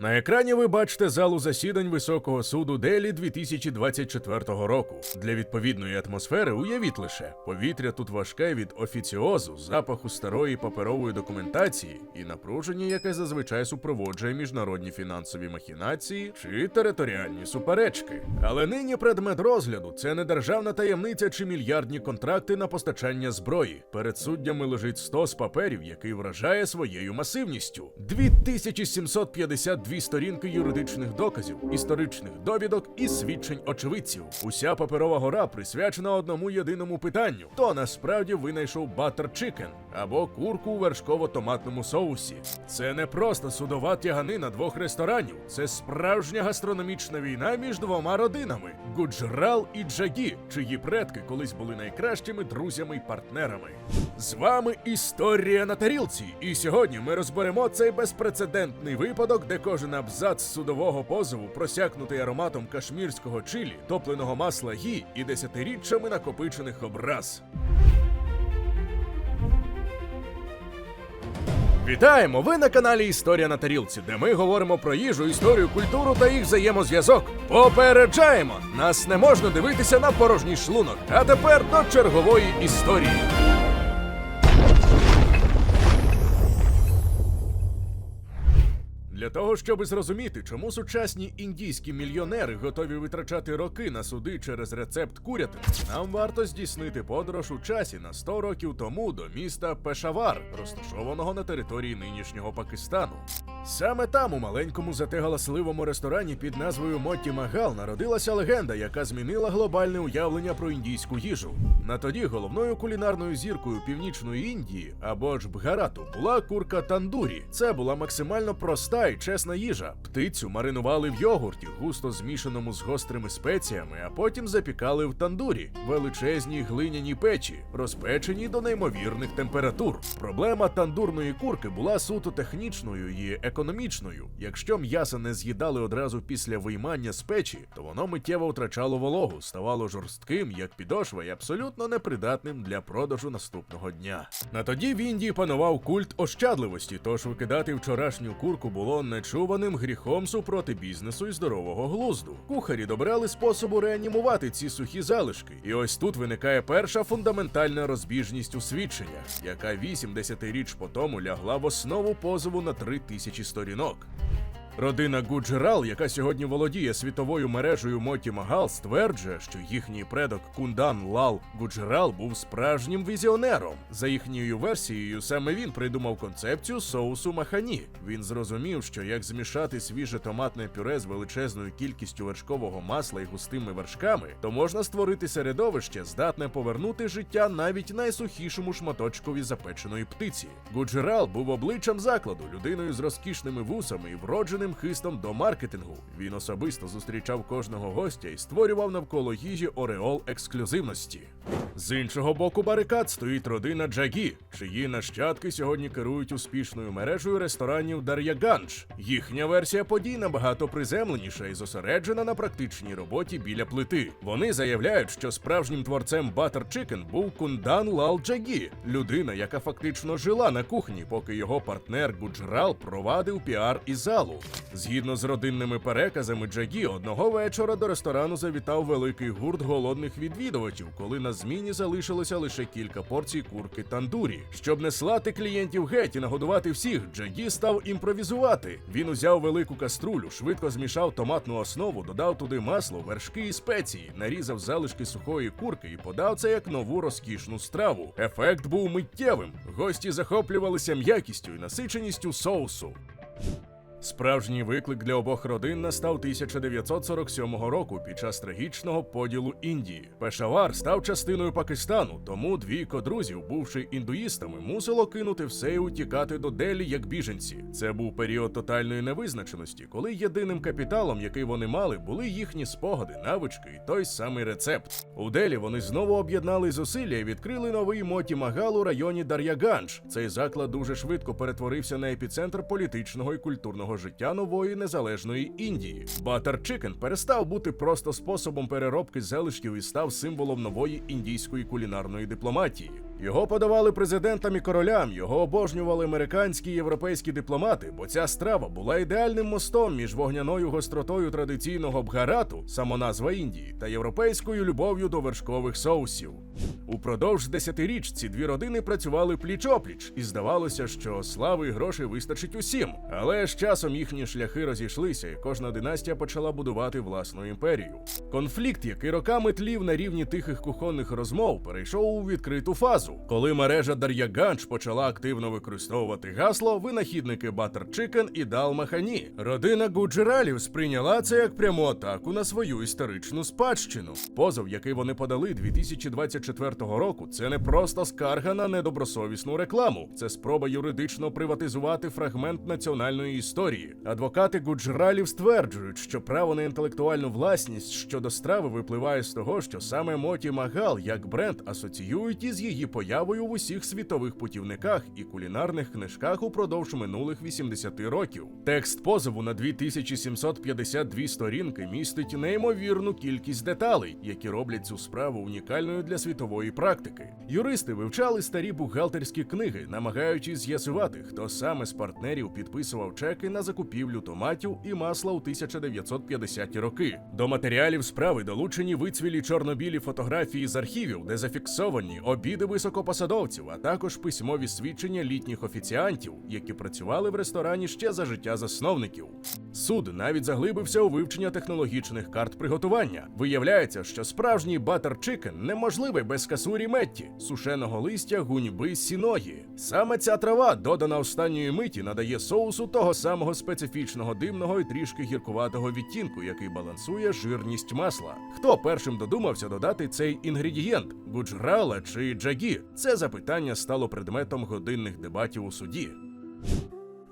На екрані ви бачите залу засідань Високого суду Делі 2024 року. Для відповідної атмосфери уявіть лише, повітря тут важке від офіціозу, запаху старої паперової документації і напруження, яке зазвичай супроводжує міжнародні фінансові махінації чи територіальні суперечки. Але нині предмет розгляду – це не державна таємниця чи мільярдні контракти на постачання зброї. Перед суддями лежить стос паперів, який вражає своєю масивністю. 2752 сторінки юридичних доказів, історичних довідок і свідчень очевидців. Уся паперова гора присвячена одному єдиному питанню – хто насправді винайшов Butter Chicken або курку у вершково-томатному соусі. Це не просто судова тяганина двох ресторанів, це справжня гастрономічна війна між двома родинами – Гуджрал і Джагі, чиї предки колись були найкращими друзями й партнерами. З вами Історія на тарілці, і сьогодні ми розберемо цей безпрецедентний випадок, де кожен абзац судового позову просякнутий ароматом кашмірського чилі, топленого масла гі і десятиріччями накопичених образ. Вітаємо! Ви на каналі Історія на тарілці, де ми говоримо про їжу, історію, культуру та їх взаємозв'язок. Попереджаємо! Нас не можна дивитися на порожній шлунок. А тепер до чергової історії. Для того, щоб зрозуміти, чому сучасні індійські мільйонери готові витрачати роки на суди через рецепт курятини, нам варто здійснити подорож у часі на 100 років тому до міста Пешавар, розташованого на території нинішнього Пакистану. Саме там, у маленькому зате галасливому ресторані під назвою Мотті Магал, народилася легенда, яка змінила глобальне уявлення про індійську їжу. На тоді головною кулінарною зіркою Північної Індії, або ж Бгарату, була курка тандурі. Це була максимально проста і чесна їжа. Птицю маринували в йогурті, густо змішаному з гострими спеціями, а потім запікали в тандурі, величезній глиняній печі, розпеченій до неймовірних температур. Проблема тандурної курки була суто технічною і економічною. Якщо м'ясо не з'їдали одразу після виймання з печі, то воно миттєво втрачало вологу, ставало жорстким, як підошва, і абсолютно непридатним для продажу наступного дня. На тоді в Індії панував культ ощадливості, тож викидати вчорашню курку було нечуваним гріхом супроти бізнесу і здорового глузду. Кухарі добирали способу реанімувати ці сухі залишки. І ось тут виникає перша фундаментальна розбіжність у свідченнях, яка 80-річ по тому лягла в основу позову на 3000 сторінок. Родина Гуджрал, яка сьогодні володіє світовою мережею Мотті Магал, стверджує, що їхній предок Кундан Лал Гуджрал був справжнім візіонером. За їхньою версією, саме він придумав концепцію соусу махані. Він зрозумів, що як змішати свіже томатне пюре з величезною кількістю вершкового масла і густими вершками, то можна створити середовище, здатне повернути життя навіть найсухішому шматочкові запеченої птиці. Гуджрал був обличчям закладу, людиною з розкішними вусами і вродженим хистом до маркетингу. Він особисто зустрічав кожного гостя і створював навколо їжі ореол ексклюзивності. З іншого боку барикад стоїть родина Джагі, чиї нащадки сьогодні керують успішною мережею ресторанів Дар'ягандж. Їхня версія подій набагато приземленіша і зосереджена на практичній роботі біля плити. Вони заявляють, що справжнім творцем Butter Chicken був Кундан Лал Джагі, людина, яка фактично жила на кухні, поки його партнер Гуджрал провадив піар і залу. Згідно з родинними переказами Джагі, одного вечора до ресторану завітав великий гурт голодних відвідувачів, коли на зміні залишилося лише кілька порцій курки тандурі. Щоб не слати клієнтів геть і нагодувати всіх, Джагі став імпровізувати. Він узяв велику каструлю, швидко змішав томатну основу, додав туди масло, вершки і спеції, нарізав залишки сухої курки і подав це як нову розкішну страву. Ефект був миттєвим. Гості захоплювалися м'якістю і насиченістю соусу. Справжній виклик для обох родин настав 1947 року під час трагічного поділу Індії. Пешавар став частиною Пакистану, тому двійко друзів, бувши індуїстами, мусило кинути все і утікати до Делі як біженці. Це був період тотальної невизначеності, коли єдиним капіталом, який вони мали, були їхні спогади, навички і той самий рецепт. У Делі вони знову об'єднали зусилля і відкрили новий Мотті Магал у районі Дар'ягандж. Цей заклад дуже швидко перетворився на епіцентр політичного і культурного життя нової незалежної Індії. Butter Chicken перестав бути просто способом переробки залишків і став символом нової індійської кулінарної дипломатії. Його подавали президентам і королям, його обожнювали американські і європейські дипломати, бо ця страва була ідеальним мостом між вогняною гостротою традиційного бгарату, самоназва Індії, та європейською любов'ю до вершкових соусів. Упродовж десятиріч ці дві родини працювали пліч-опліч, і здавалося, що слави і грошей вистачить усім. Але з часом їхні шляхи розійшлися, і кожна династія почала будувати власну імперію. Конфлікт, який роками тлів на рівні тихих кухонних розмов, перейшов у відкриту фазу. Коли мережа Дар'яганч почала активно використовувати гасло, винахідники Butter Chicken і Дал Махані. Родина Гуджаралів сприйняла це як пряму атаку на свою історичну спадщину. Позов, який вони подали 2024 року, це не просто скарга на недобросовісну рекламу. Це спроба юридично приватизувати фрагмент національної історії. Адвокати Гуджаралів стверджують, що право на інтелектуальну власність щодо страви випливає з того, що саме Моті Магал як бренд асоціюють із її появою в усіх світових путівниках і кулінарних книжках упродовж минулих 80 років. Текст позову на 2752 сторінки містить неймовірну кількість деталей, які роблять цю справу унікальною для світової практики. Юристи вивчали старі бухгалтерські книги, намагаючись з'ясувати, хто саме з партнерів підписував чеки на закупівлю томатів і масла у 1950-ті роки. До матеріалів справи долучені вицвілі чорно-білі фотографії з архівів, де зафіксовані обіди високопосадовців, а також письмові свідчення літніх офіціантів, які працювали в ресторані ще за життя засновників. Суд навіть заглибився у вивчення технологічних карт приготування. Виявляється, що справжній Butter Chicken неможливий без касурі метті, сушеного листя гуньби сіної. Саме ця трава, додана останньої миті, надає соусу того самого специфічного димного і трішки гіркуватого відтінку, який балансує жирність масла. Хто першим додумався додати цей інгредієнт – Гуджрала чи Джагі? Це запитання стало предметом годинних дебатів у суді.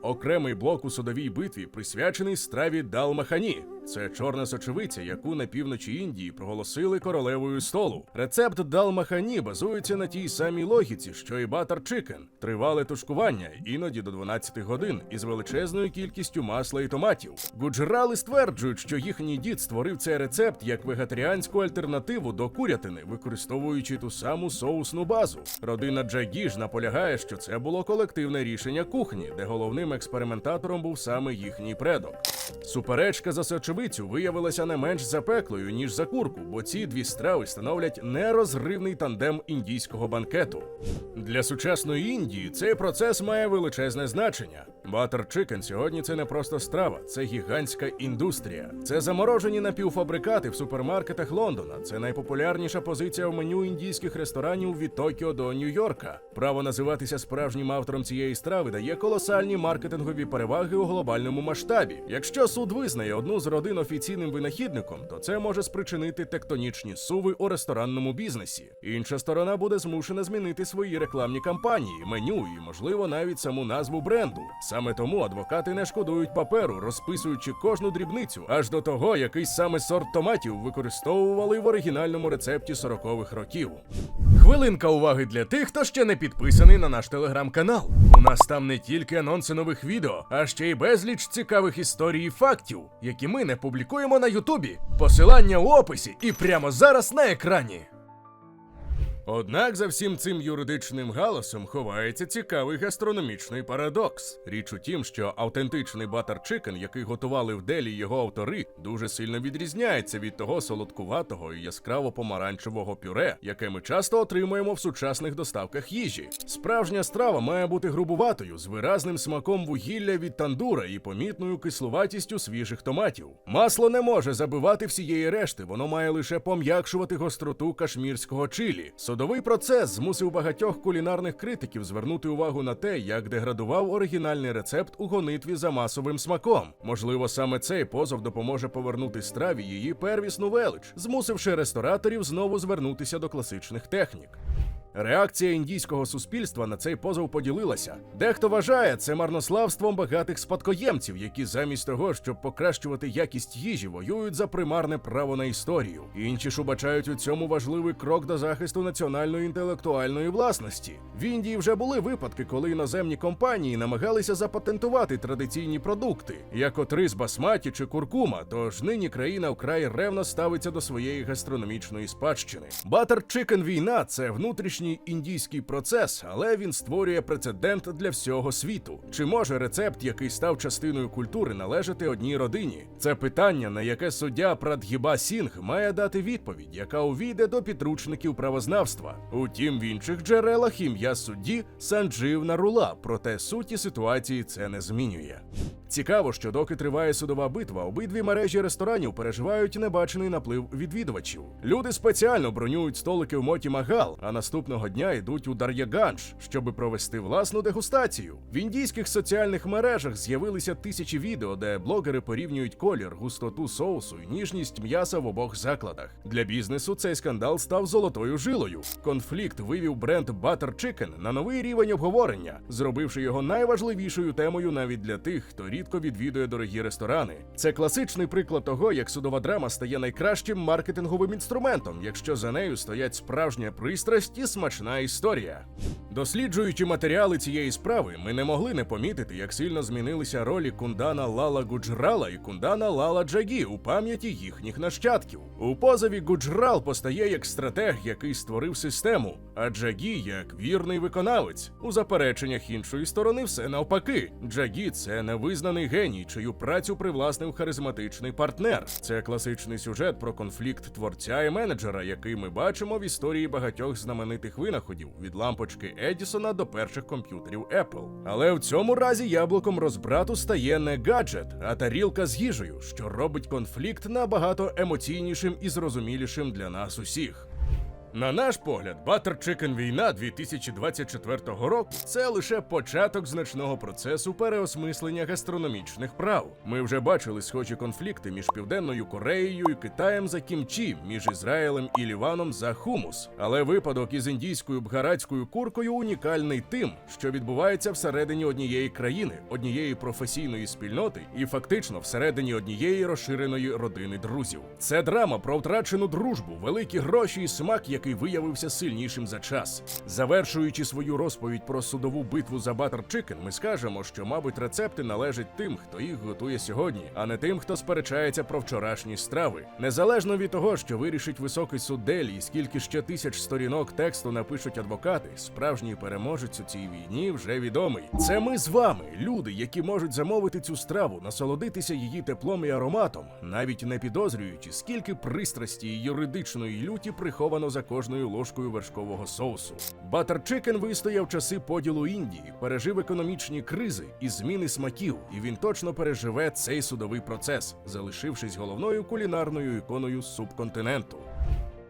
Окремий блок у судовій битві присвячений страві Дал Махані. Це чорна сочевиця, яку на півночі Індії проголосили королевою столу. Рецепт Дал Махані базується на тій самій логіці, що і Butter Chicken. Тривале тушкування, іноді до 12 годин, із величезною кількістю масла і томатів. Гуджарали стверджують, що їхній дід створив цей рецепт як вегетаріанську альтернативу до курятини, використовуючи ту саму соусну базу. Родина Джагі ж наполягає, що це було колективне рішення кухні, де головним експериментатором був саме їхній предок. Суперечка за сочевицю виявилася не менш запеклою, ніж за курку, бо ці дві страви становлять нерозривний тандем індійського банкету. Для сучасної Індії цей процес має величезне значення. Butter Chicken сьогодні це не просто страва, це гігантська індустрія. Це заморожені напівфабрикати в супермаркетах Лондона. Це найпопулярніша позиція в меню індійських ресторанів від Токіо до Нью-Йорка. Право називатися справжнім автором цієї страви дає колосальні маркетингові переваги у глобальному масштабі. Якщо суд визнає одну з родин офіційним винахідником, то це може спричинити тектонічні суви у ресторанному бізнесі. Інша сторона буде змушена змінити свої рекламні кампанії, меню і, можливо, навіть саму назву бренду. Саме тому адвокати не шкодують паперу, розписуючи кожну дрібницю, аж до того, який саме сорт томатів використовували в оригінальному рецепті 40-х років. Хвилинка уваги для тих, хто ще не підписаний на наш телеграм-канал. У нас там не тільки анонси нових відео, а ще й безліч цікавих історій і фактів, які ми не публікуємо на Ютубі. Посилання у описі і прямо зараз на екрані. Однак за всім цим юридичним галасом ховається цікавий гастрономічний парадокс. Річ у тім, що автентичний Butter Chicken, який готували в Делі його автори, дуже сильно відрізняється від того солодкуватого і яскраво-помаранчевого пюре, яке ми часто отримуємо в сучасних доставках їжі. Справжня страва має бути грубуватою, з виразним смаком вугілля від тандура і помітною кислуватістю свіжих томатів. Масло не може забивати всієї решти, воно має лише пом'якшувати гостроту кашмірського чилі. Судовий процес змусив багатьох кулінарних критиків звернути увагу на те, як деградував оригінальний рецепт у гонитві за масовим смаком. Можливо, саме цей позов допоможе повернути страві її первісну велич, змусивши рестораторів знову звернутися до класичних технік. Реакція індійського суспільства на цей позов поділилася. Дехто вважає це марнославством багатих спадкоємців, які замість того, щоб покращувати якість їжі, воюють за примарне право на історію. Інші ж убачають у цьому важливий крок до захисту національної інтелектуальної власності. В Індії вже були випадки, коли іноземні компанії намагалися запатентувати традиційні продукти, як от рис басматі чи куркума, тож нині країна вкрай ревно ставиться до своєї гастрономічної спадщини. Butter Chicken війна – це внутрішня економічний індійський процес, але він створює прецедент для всього світу. Чи може рецепт, який став частиною культури, належати одній родині? Це питання, на яке суддя Прадгіба Сінг має дати відповідь, яка увійде до підручників правознавства. Утім, в інших джерелах ім'я судді Санджив Нарула, проте суті ситуації це не змінює. Цікаво, що доки триває судова битва, обидві мережі ресторанів переживають небачений наплив відвідувачів. Люди спеціально бронюють столики в Моті Магал, а наступного дня йдуть у Дар'яганж, щоби провести власну дегустацію. В індійських соціальних мережах з'явилися тисячі відео, де блогери порівнюють колір, густоту соусу і ніжність м'яса в обох закладах. Для бізнесу цей скандал став золотою жилою. Конфлікт вивів бренд Butter Chicken на новий рівень обговорення, зробивши його найважливішою темою навіть для тих, хто рідко відвідує дорогі ресторани. Це класичний приклад того, як судова драма стає найкращим маркетинговим інструментом, якщо за нею стоять справжня пристрасть і смачна історія. Досліджуючи матеріали цієї справи, ми не могли не помітити, як сильно змінилися ролі Кундана Лала Гуджрала і Кундана Лала Джагі у пам'яті їхніх нащадків. У позові Гуджрал постає як стратег, який створив систему, а Джагі як вірний виконавець. У запереченнях іншої сторони все навпаки. Джагі – це невизнаний геній, чию працю привласнив харизматичний партнер. Це класичний сюжет про конфлікт творця і менеджера, який ми бачимо в історії багатьох знаменитих винаходів, від лампочки Едісона до перших комп'ютерів Apple. Але в цьому разі яблуком розбрату стає не гаджет, а тарілка з їжею, що робить конфлікт набагато емоційнішим і зрозумілішим для нас усіх. На наш погляд, Butter Chicken війна 2024 року – це лише початок значного процесу переосмислення гастрономічних прав. Ми вже бачили схожі конфлікти між Південною Кореєю і Китаєм за кімчі, між Ізраїлем і Ліваном за хумус. Але випадок із індійською бгаратською куркою унікальний тим, що відбувається всередині однієї країни, однієї професійної спільноти і фактично всередині однієї розширеної родини друзів. Це драма про втрачену дружбу, великі гроші і смак, який виявився сильнішим за час. Завершуючи свою розповідь про судову битву за Butter Chicken, ми скажемо, що, мабуть, рецепти належать тим, хто їх готує сьогодні, а не тим, хто сперечається про вчорашні страви. Незалежно від того, що вирішить високий суд Делі і скільки ще тисяч сторінок тексту напишуть адвокати, справжній переможець у цій війні вже відомий. Це ми з вами, люди, які можуть замовити цю страву, насолодитися її теплом і ароматом, навіть не підозрюючи, скільки пристрасті і юридичної люті приховано за кожною ложкою вершкового соусу. Butter Chicken вистояв часи поділу Індії, пережив економічні кризи і зміни смаків, і він точно переживе цей судовий процес, залишившись головною кулінарною іконою субконтиненту.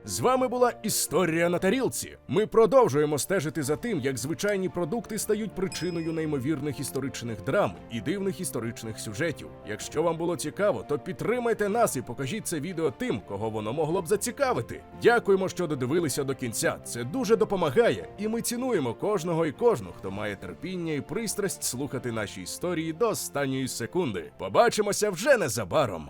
З вами була Історія на тарілці. Ми продовжуємо стежити за тим, як звичайні продукти стають причиною неймовірних історичних драм і дивних історичних сюжетів. Якщо вам було цікаво, то підтримайте нас і покажіть це відео тим, кого воно могло б зацікавити. Дякуємо, що додивилися до кінця. Це дуже допомагає, і ми цінуємо кожного і кожну, хто має терпіння і пристрасть слухати наші історії до останньої секунди. Побачимося вже незабаром!